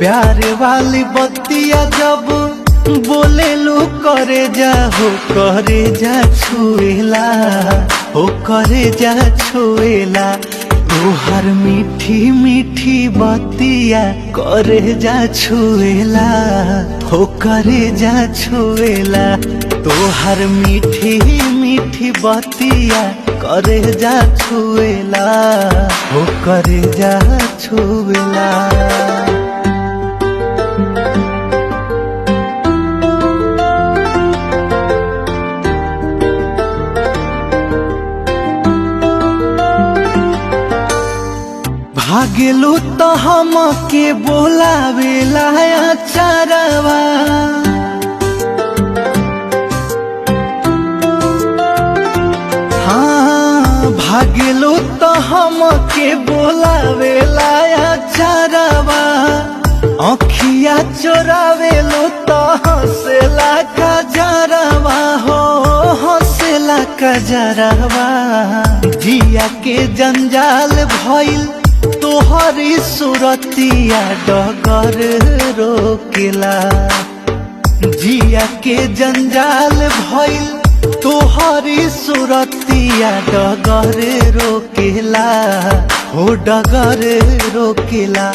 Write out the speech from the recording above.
प्यार वाली बत्तियां जब बोले लो करे जा हो करे जा छुएला हो करे जा छुएला तोहर मीठी मीठी बत्तियां करे जा छुएला हो करे जा छुएला तोहर मीठी मीठी बत्तियां करे जा छुएला हो करे जा छुएला। भागेलू तो हमके बोलावेला अचारवा हाँ भागेलू तो हमके बोलावेला अचारवा अखिया चोरावेलू तो हंसेला कजरवा हो हंसेला कजरवा जिया के जंजाल भइल तोहरी सुरतिया डगर रोकेला जिया के जंजाल भइल तोहरी सुरतिया डगर रोकेला हो डगर रोकेला